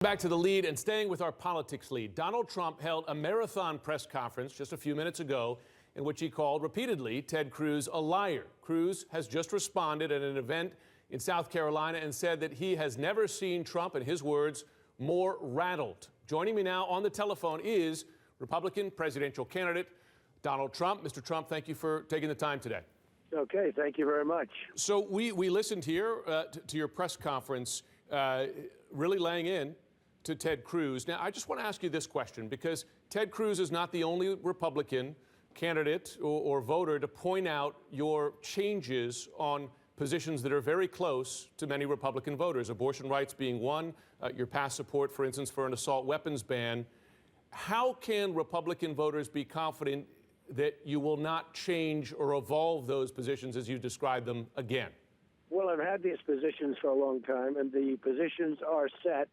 Back to the lead and staying with our politics lead. Donald Trump held a marathon press conference just a few minutes ago in which he called repeatedly Ted Cruz a liar. Cruz has just responded at an event in South Carolina and said that he has never seen Trump, in his words, more rattled. Joining me now on the telephone is Republican presidential candidate Donald Trump. Mr. Trump, thank you for taking the time today. Okay, thank you very much. So we listened here to your press conference, really laying in to Ted Cruz. Now, I just want to ask you this question, because Ted Cruz is not the only Republican candidate or voter to point out your changes on positions that are very close to many Republican voters, abortion rights being one, your past support, for instance, for an assault weapons ban. How can Republican voters be confident that you will not change or evolve those positions as you describe them again? Well, I've had these positions for a long time, and the positions are set,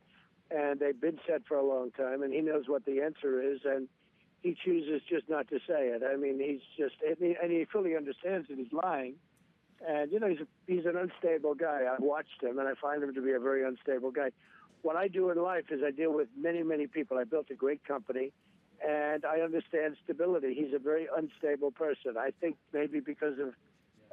and they've been set for a long time, and he knows what the answer is, and he chooses just not to say it. I mean, and he fully understands that he's lying. And, you know, he's an unstable guy. I've watched him, and I find him to be a very unstable guy. What I do in life is I deal with many, many people. I built a great company, and I understand stability. He's a very unstable person. I think maybe because of,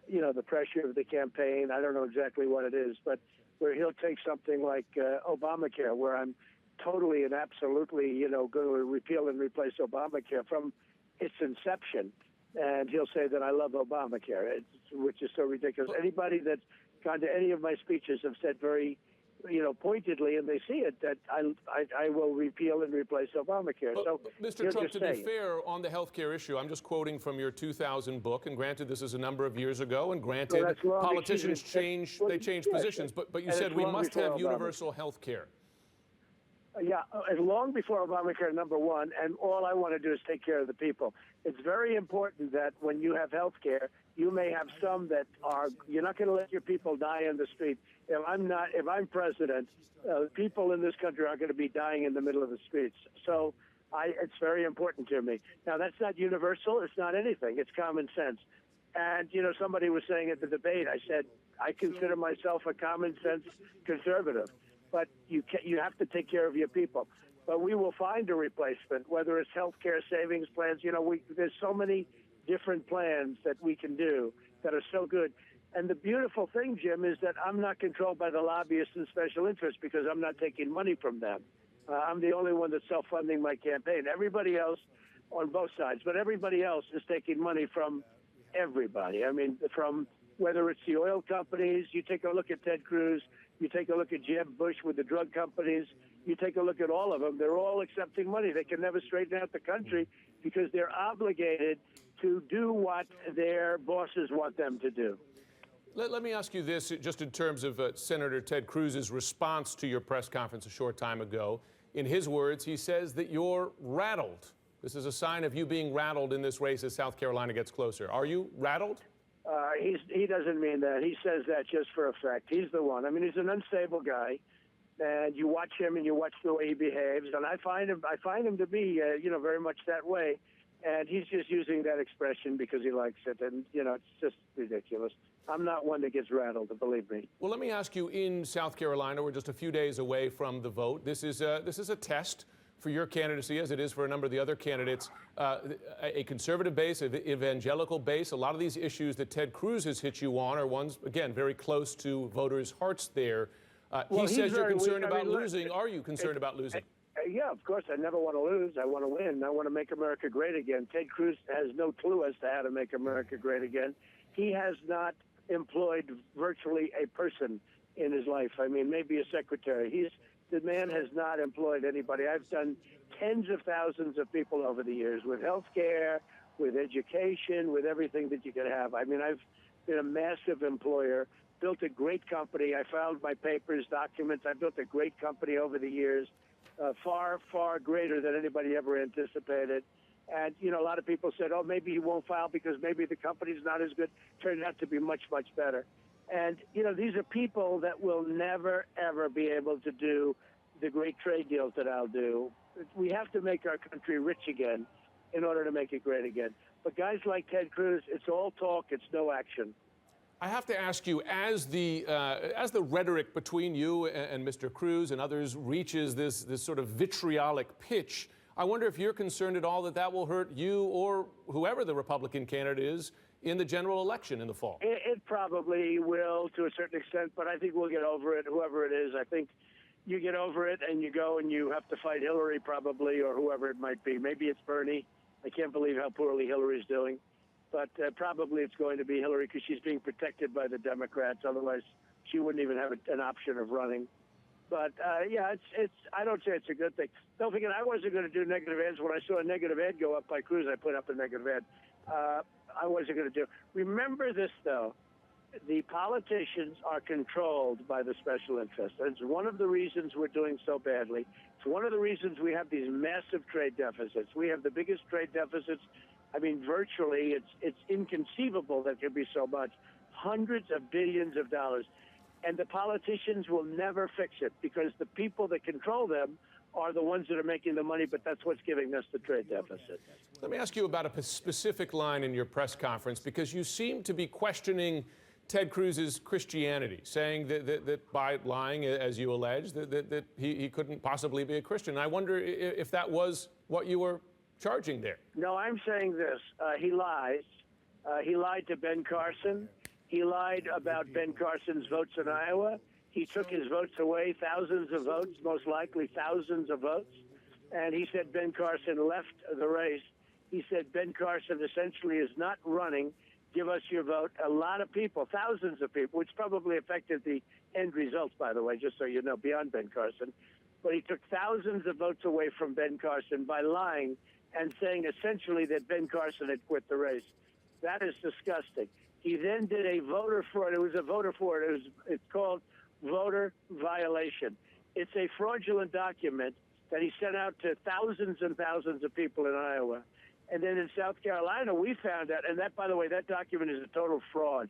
you know, the pressure of the campaign. I don't know exactly what it is, but where he'll take something like Obamacare, where I'm totally and absolutely, you know, going to repeal and replace Obamacare from its inception. And he'll say that I love Obamacare, which is so ridiculous. Anybody that's gone to any of my speeches have said very, you know, pointedly, and they see it, that I will repeal and replace Obamacare. But, so, Mr. Trump, to be fair on the health care issue, I'm just quoting from your 2000 book, and granted this is a number of years ago, and granted politicians change positions, but you said we must have universal health care. Yeah, long before Obamacare, number one, and all I want to do is take care of the people. It's very important that when you have health care, you may have some that are, you're not going to let your people die in the street. If I'm president, people in this country are going to be dying in the middle of the streets. So it's very important to me. Now, that's not universal. It's not anything. It's common sense. And, you know, somebody was saying at the debate, I said, I consider myself a common sense conservative. But you have to take care of your people. But we will find a replacement, whether it's health care savings plans. You know, there's so many different plans that we can do that are so good. And the beautiful thing, Jim, is that I'm not controlled by the lobbyists and special interests because I'm not taking money from them. I'm the only one that's self-funding my campaign. Everybody else on both sides, but everybody else is taking money from everybody. I mean, from whether it's the oil companies, you take a look at Ted Cruz, you take a look at Jeb Bush with the drug companies, you take a look at all of them, they're all accepting money. They can never straighten out the country because they're obligated to do what their bosses want them to do. Let me ask you this, just in terms of Senator Ted Cruz's response to your press conference a short time ago. In his words, he says that you're rattled. This is a sign of you being rattled in this race as South Carolina gets closer. Are you rattled? He doesn't mean that. He says that just for effect. He's the one. I mean, he's an unstable guy, and you watch him and you watch the way he behaves, and I find him to be, you know, very much that way. And he's just using that expression because he likes it, and you know, it's just ridiculous. I'm not one that gets rattled, believe me. Well, let me ask you: in South Carolina, we're just a few days away from the vote. This is a test for your candidacy, as it is for a number of the other candidates, a conservative base, an evangelical base. A lot of these issues that Ted Cruz has hit you on are ones, again, very close to voters' hearts there. He says you're concerned about losing. Are you concerned about losing? Yeah, of course. I never want to lose. I want to win. I want to make America great again. Ted Cruz has no clue as to how to make America great again. He has not employed virtually a person in his life. I mean, maybe a secretary. The man has not employed anybody. I've done tens of thousands of people over the years with health care, with education, with everything that you could have. I mean, I've been a massive employer, built a great company. I filed my papers, documents. I built a great company over the years, far, far greater than anybody ever anticipated. And, you know, a lot of people said, oh, maybe he won't file because maybe the company's not as good. Turned out to be much, much better. And, you know, these are people that will never, ever be able to do the great trade deals that I'll do. We have to make our country rich again in order to make it great again. But guys like Ted Cruz, it's all talk, it's no action. I have to ask you, as the rhetoric between you and Mr. Cruz and others reaches this sort of vitriolic pitch, I wonder if you're concerned at all that that will hurt you or whoever the Republican candidate is in the general election in the fall. It probably will to a certain extent, but I think we'll get over it, whoever it is. I think you get over it and you go and you have to fight Hillary probably, or whoever it might be. Maybe it's Bernie. I can't believe how poorly Hillary's doing. But probably it's going to be Hillary because she's being protected by the Democrats. Otherwise, she wouldn't even have an option of running. But, yeah, it's. I don't say it's a good thing. Don't forget, I wasn't going to do negative ads. When I saw a negative ad go up by Cruz, I put up a negative ad. I wasn't going to do. Remember this, though. The politicians are controlled by the special interests. It's one of the reasons we're doing so badly. It's one of the reasons we have these massive trade deficits. We have the biggest trade deficits. I mean, virtually, it's inconceivable that there could be so much. Hundreds of billions of dollars. And the politicians will never fix it because the people that control them are the ones that are making the money, but that's what's giving us the trade deficit. Let me ask you about a specific line in your press conference, because you seem to be questioning Ted Cruz's Christianity, saying that by lying, as you allege, that he couldn't possibly be a Christian. I wonder if that was what you were charging there. No, I'm saying this. He lies. He lied to Ben Carson. He lied about Ben Carson's votes in Iowa. He took his votes away, thousands of votes, most likely thousands of votes. And he said Ben Carson left the race. He said Ben Carson essentially is not running. Give us your vote. A lot of people, thousands of people, which probably affected the end results, by the way, just so you know, beyond Ben Carson. But he took thousands of votes away from Ben Carson by lying and saying essentially that Ben Carson had quit the race. That is disgusting. He then did a voter fraud. It was a voter fraud. It's called voter violation. It's a fraudulent document that he sent out to thousands and thousands of people in Iowa. And then in South Carolina, we found out, and that, by the way, that document is a total fraud.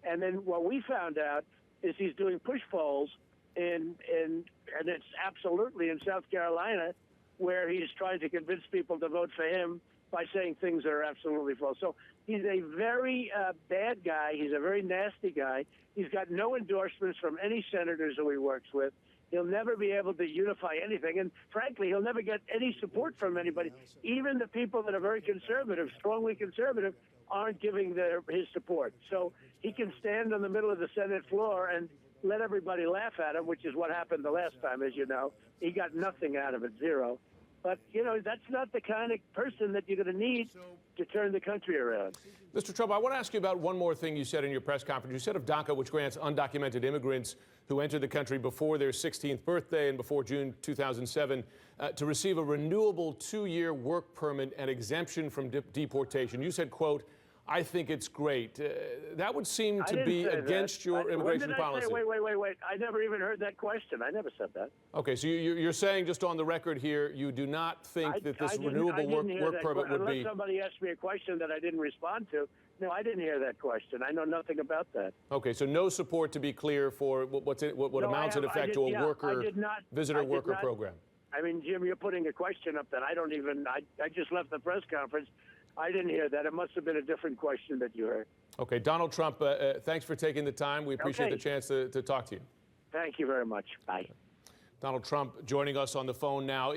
And then what we found out is he's doing push polls and it's absolutely in South Carolina where he's trying to convince people to vote for him by saying things that are absolutely false. So he's a very bad guy. He's a very nasty guy. He's got no endorsements from any senators who he works with. He'll never be able to unify anything. And frankly, he'll never get any support from anybody. Even the people that are very conservative, strongly conservative, aren't giving his support. So he can stand on the middle of the Senate floor and let everybody laugh at him, which is what happened the last time, as you know. He got nothing out of it, zero. But, you know, that's not the kind of person that you're going to need to turn the country around. Mr. Trump, I want to ask you about one more thing you said in your press conference. You said of DACA, which grants undocumented immigrants who enter the country before their 16th birthday and before June 2007 to receive a renewable 2-year work permit and exemption from deportation. You said, quote, I think it's great. That would seem to be against your immigration policy. Wait. I never even heard that question. I never said that. Okay, so you're saying, just on the record here, you do not think that this renewable work permit would be... Unless somebody asked me a question that I didn't respond to. No, I didn't hear that question. I know nothing about that. Okay, so no support, to be clear, for what amounts in effect to a visitor worker program. I mean, Jim, you're putting a question up that I don't even... I just left the press conference. I didn't hear that. It must have been a different question that you heard. Okay, Donald Trump, thanks for taking the time. We appreciate the chance to talk to you. Thank you very much. Bye. Donald Trump joining us on the phone now.